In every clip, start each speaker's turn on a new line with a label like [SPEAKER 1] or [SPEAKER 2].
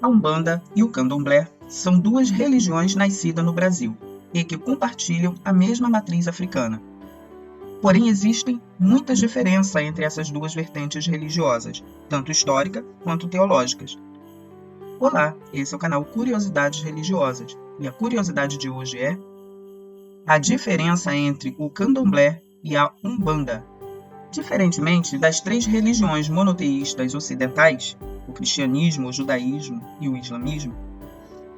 [SPEAKER 1] A Umbanda e o Candomblé são duas religiões nascidas no Brasil e que compartilham a mesma matriz africana. Porém, existem muitas diferenças entre essas duas vertentes religiosas, tanto histórica quanto teológicas. Olá, esse é o canal Curiosidades Religiosas, e a curiosidade de hoje é a diferença entre o Candomblé e a Umbanda. Diferentemente das três religiões monoteístas ocidentais, o cristianismo, o judaísmo e o islamismo,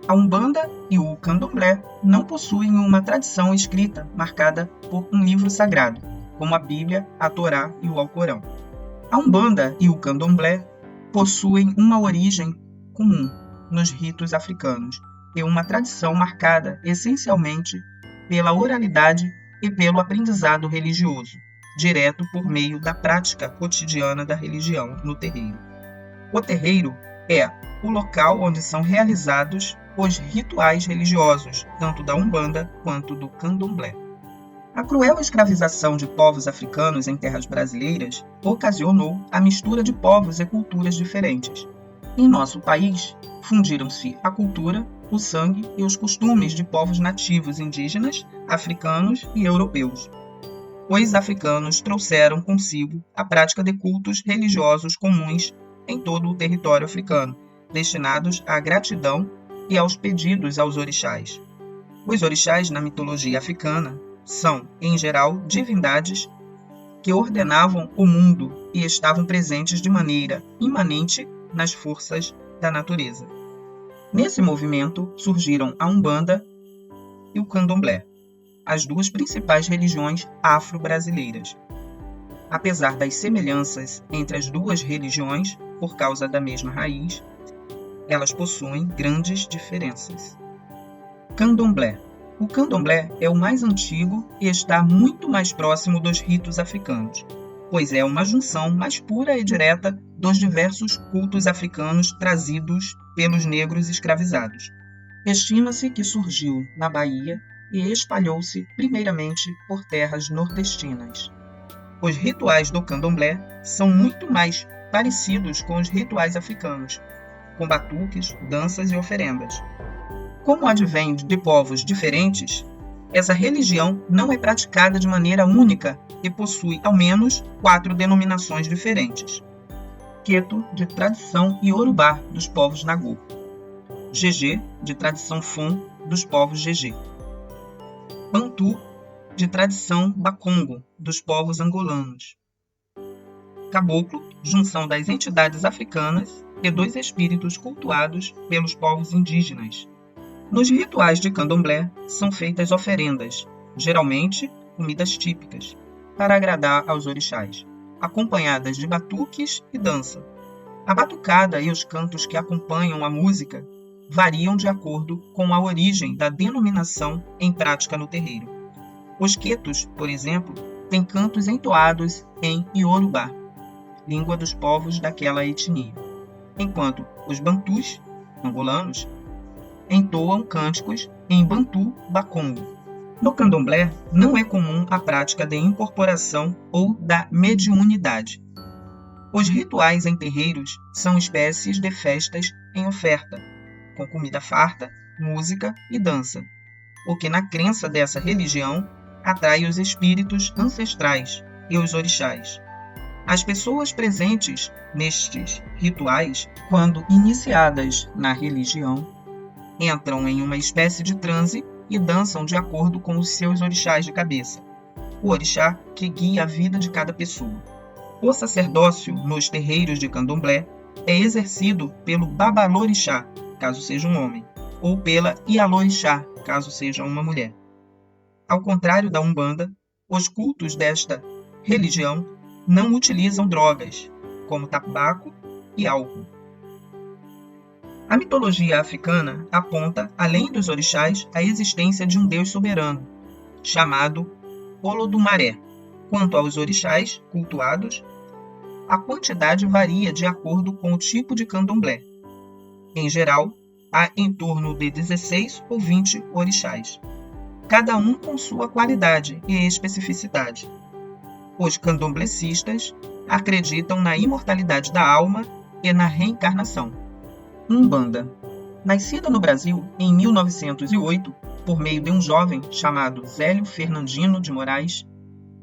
[SPEAKER 1] a Umbanda e o Candomblé não possuem uma tradição escrita marcada por um livro sagrado, como a Bíblia, a Torá e o Alcorão. A Umbanda e o Candomblé possuem uma origem comum nos ritos africanos e uma tradição marcada essencialmente pela oralidade e pelo aprendizado religioso, direto por meio da prática cotidiana da religião no terreiro. O terreiro é o local onde são realizados os rituais religiosos, tanto da Umbanda quanto do Candomblé. A cruel escravização de povos africanos em terras brasileiras ocasionou a mistura de povos e culturas diferentes. Em nosso país, fundiram-se a cultura, o sangue e os costumes de povos nativos indígenas, africanos e europeus. Os africanos trouxeram consigo a prática de cultos religiosos comuns em todo o território africano, destinados à gratidão e aos pedidos aos orixás. Os orixás na mitologia africana são, em geral, divindades que ordenavam o mundo e estavam presentes de maneira imanente nas forças da natureza. Nesse movimento surgiram a Umbanda e o Candomblé, as duas principais religiões afro-brasileiras. Apesar das semelhanças entre as duas religiões, por causa da mesma raiz, elas possuem grandes diferenças. Candomblé. O Candomblé é o mais antigo e está muito mais próximo dos ritos africanos, pois é uma junção mais pura e direta dos diversos cultos africanos trazidos pelos negros escravizados. Estima-se que surgiu na Bahia e espalhou-se primeiramente por terras nordestinas. Os rituais do Candomblé são muito mais parecidos com os rituais africanos, com batuques, danças e oferendas. Como advém de povos diferentes, essa religião não é praticada de maneira única e possui ao menos 4 denominações diferentes. Queto, de tradição Iorubá, dos povos Nagô. Gegé, de tradição Fon, dos povos Gegé. Bantu, de tradição Bakongo, dos povos angolanos. Caboclo, junção das entidades africanas e dos espíritos cultuados pelos povos indígenas. Nos rituais de Candomblé são feitas oferendas, geralmente comidas típicas, para agradar aos orixás, acompanhadas de batuques e dança. A batucada e os cantos que acompanham a música variam de acordo com a origem da denominação em prática no terreiro. Os quetos, por exemplo, têm cantos entoados em Iorubá, língua dos povos daquela etnia, enquanto os bantus, angolanos, entoam cânticos em Bantu Bakongo. No Candomblé, não é comum a prática de incorporação ou da mediunidade. Os rituais em terreiros são espécies de festas em oferta, com comida farta, música e dança, o que na crença dessa religião atrai os espíritos ancestrais e os orixás. As pessoas presentes nestes rituais, quando iniciadas na religião, entram em uma espécie de transe e dançam de acordo com os seus orixás de cabeça, o orixá que guia a vida de cada pessoa. O sacerdócio nos terreiros de Candomblé é exercido pelo babalorixá, caso seja um homem, ou pela ialorixá, caso seja uma mulher. Ao contrário da Umbanda, os cultos desta religião não utilizam drogas, como tabaco e álcool. A mitologia africana aponta, além dos orixás, a existência de um deus soberano, chamado Olodumaré. Quanto aos orixás cultuados, a quantidade varia de acordo com o tipo de candomblé. Em geral, há em torno de 16 ou 20 orixás, cada um com sua qualidade e especificidade. Os candomblecistas acreditam na imortalidade da alma e na reencarnação. Umbanda. Nascida no Brasil em 1908, por meio de um jovem chamado Zélio Fernandino de Moraes,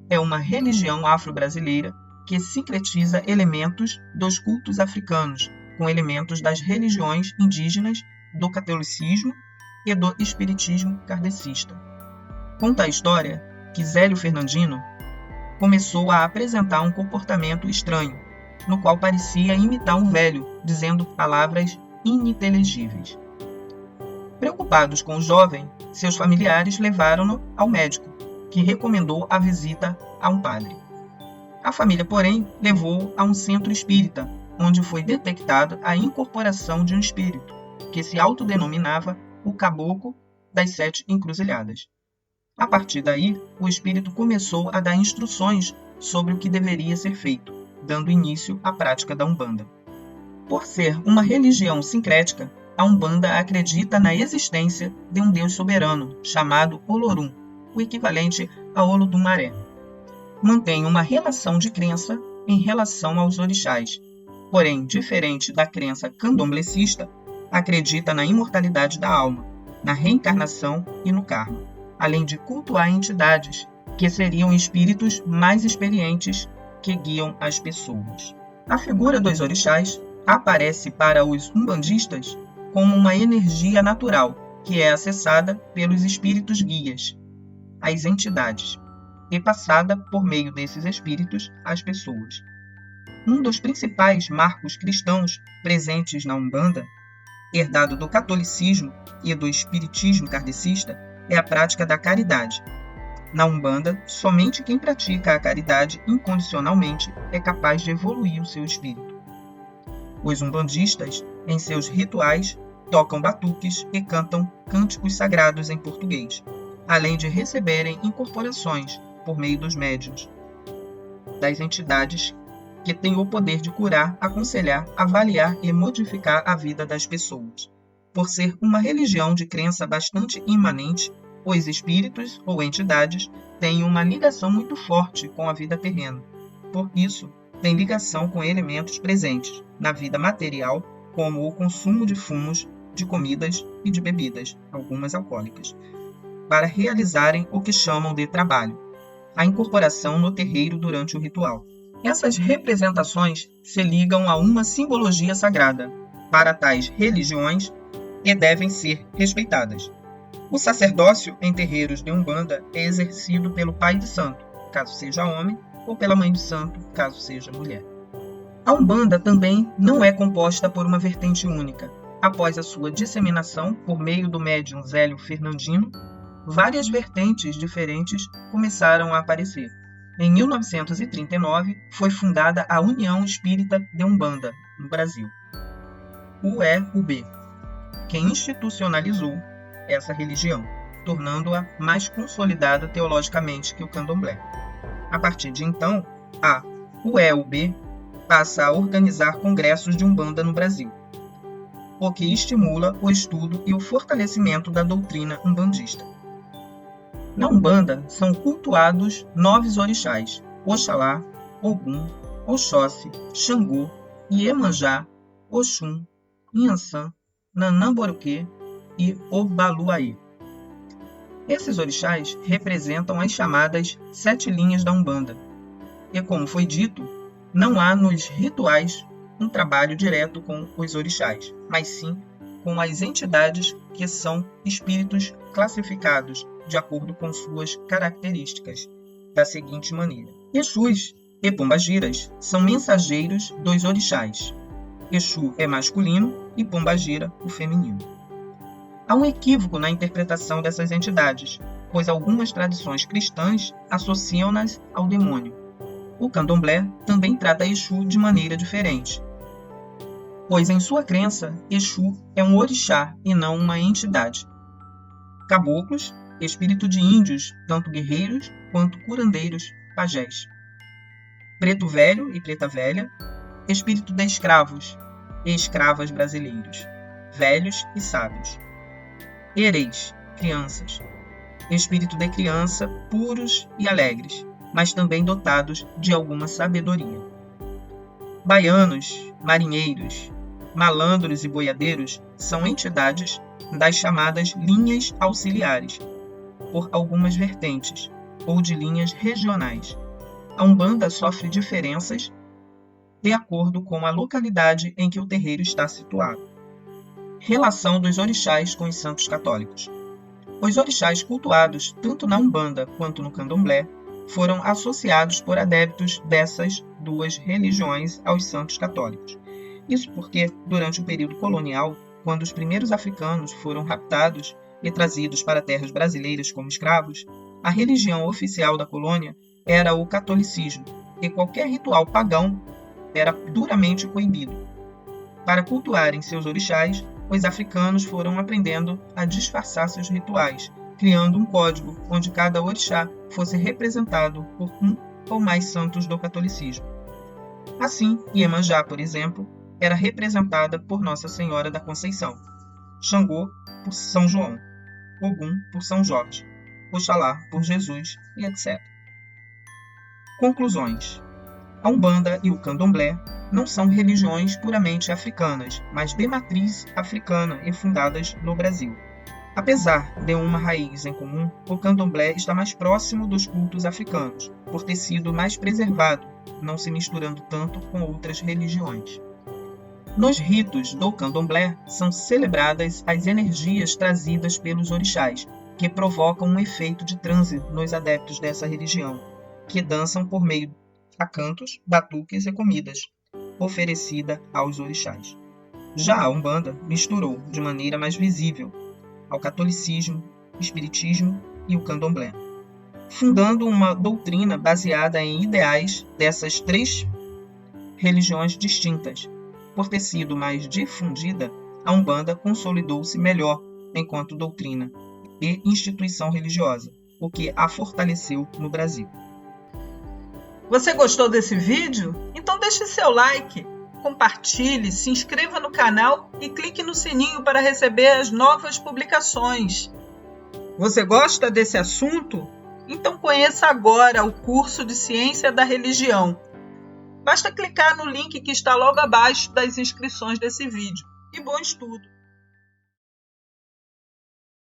[SPEAKER 1] é uma religião afro-brasileira que sincretiza elementos dos cultos africanos com elementos das religiões indígenas, do catolicismo e do espiritismo kardecista. Conta a história que Zélio Fernandino começou a apresentar um comportamento estranho, no qual parecia imitar um velho, dizendo palavras ininteligíveis. Preocupados com o jovem, seus familiares levaram-no ao médico, que recomendou a visita a um padre. A família, porém, levou-o a um centro espírita, onde foi detectada a incorporação de um espírito, que se autodenominava o Caboclo das Sete Encruzilhadas. A partir daí, o espírito começou a dar instruções sobre o que deveria ser feito, dando início à prática da Umbanda. Por ser uma religião sincrética, a Umbanda acredita na existência de um Deus soberano, chamado Olorum, o equivalente a Olodumaré. Mantém uma relação de crença em relação aos orixás, porém, diferente da crença candomblecista, acredita na imortalidade da alma, na reencarnação e no karma, além de cultuar entidades, que seriam espíritos mais experientes que guiam as pessoas. A figura dos orixás aparece para os umbandistas como uma energia natural, que é acessada pelos espíritos guias, as entidades, e passada por meio desses espíritos às pessoas. Um dos principais marcos cristãos presentes na Umbanda, herdado do catolicismo e do espiritismo kardecista, é a prática da caridade. Na Umbanda, somente quem pratica a caridade incondicionalmente é capaz de evoluir o seu espírito. Os umbandistas, em seus rituais, tocam batuques e cantam cânticos sagrados em português, além de receberem incorporações por meio dos médiuns, das entidades que têm o poder de curar, aconselhar, avaliar e modificar a vida das pessoas. Por ser uma religião de crença bastante imanente, os espíritos ou entidades têm uma ligação muito forte com a vida terrena. Por isso, tem ligação com elementos presentes na vida material, como o consumo de fumos, de comidas e de bebidas, algumas alcoólicas, para realizarem o que chamam de trabalho, a incorporação no terreiro durante o ritual. Essas representações se ligam a uma simbologia sagrada para tais religiões e devem ser respeitadas. O sacerdócio em terreiros de Umbanda é exercido pelo pai de santo, caso seja homem, ou pela mãe de santo, caso seja mulher. A Umbanda também não é composta por uma vertente única. Após a sua disseminação por meio do médium Zélio Fernandino, várias vertentes diferentes começaram a aparecer. Em 1939, foi fundada a União Espírita de Umbanda, no Brasil, UEUB, que institucionalizou essa religião, tornando-a mais consolidada teologicamente que o candomblé. A partir de então, a UEUB passa a organizar congressos de Umbanda no Brasil, o que estimula o estudo e o fortalecimento da doutrina umbandista. Na Umbanda são cultuados 9 orixás: Oxalá, Ogum, Oxóssi, Xangô, Iemanjá, Oxum, Inhansã, Nanamboruquê e Obaluaê. Esses orixás representam as chamadas 7 linhas da Umbanda. E como foi dito, não há nos rituais um trabalho direto com os orixás, mas sim com as entidades que são espíritos classificados de acordo com suas características, da seguinte maneira: Exus e Pombagiras são mensageiros dos orixás. Exu é masculino e Pombagira o feminino. Há um equívoco na interpretação dessas entidades, pois algumas tradições cristãs associam-nas ao demônio. O candomblé também trata Exu de maneira diferente, pois em sua crença, Exu é um orixá e não uma entidade. Caboclos, espírito de índios, tanto guerreiros quanto curandeiros, pajés. Preto velho e preta velha, espírito de escravos e escravas brasileiros, velhos e sábios. Ereis, crianças, espírito de criança, puros e alegres, mas também dotados de alguma sabedoria. Baianos, marinheiros, malandros e boiadeiros são entidades das chamadas linhas auxiliares, por algumas vertentes, ou de linhas regionais. A Umbanda sofre diferenças de acordo com a localidade em que o terreiro está situado. Relação dos orixás com os santos católicos. Os orixás cultuados tanto na Umbanda quanto no Candomblé foram associados por adeptos dessas duas religiões aos santos católicos. Isso porque, durante o período colonial, quando os primeiros africanos foram raptados e trazidos para terras brasileiras como escravos, a religião oficial da colônia era o catolicismo, e qualquer ritual pagão era duramente coibido. Para cultuarem seus orixás, os africanos foram aprendendo a disfarçar seus rituais, criando um código onde cada orixá fosse representado por um ou mais santos do catolicismo. Assim, Iemanjá, por exemplo, era representada por Nossa Senhora da Conceição, Xangô por São João, Ogum por São Jorge, Oxalá por Jesus e etc. Conclusões. A Umbanda e o Candomblé não são religiões puramente africanas, mas de matriz africana e fundadas no Brasil. Apesar de uma raiz em comum, o Candomblé está mais próximo dos cultos africanos, por ter sido mais preservado, não se misturando tanto com outras religiões. Nos ritos do Candomblé são celebradas as energias trazidas pelos orixás, que provocam um efeito de transe nos adeptos dessa religião, que dançam por meio a cantos, batuques e comidas, oferecida aos orixás. Já a Umbanda misturou, de maneira mais visível, ao catolicismo, espiritismo e o candomblé, fundando uma doutrina baseada em ideais dessas três religiões distintas. Por ter sido mais difundida, a Umbanda consolidou-se melhor enquanto doutrina e instituição religiosa, o que a fortaleceu no Brasil.
[SPEAKER 2] Você gostou desse vídeo? Então deixe seu like, compartilhe, se inscreva no canal e clique no sininho para receber as novas publicações. Você gosta desse assunto? Então conheça agora o curso de Ciência da Religião. Basta clicar no link que está logo abaixo das inscrições desse vídeo. E bom estudo!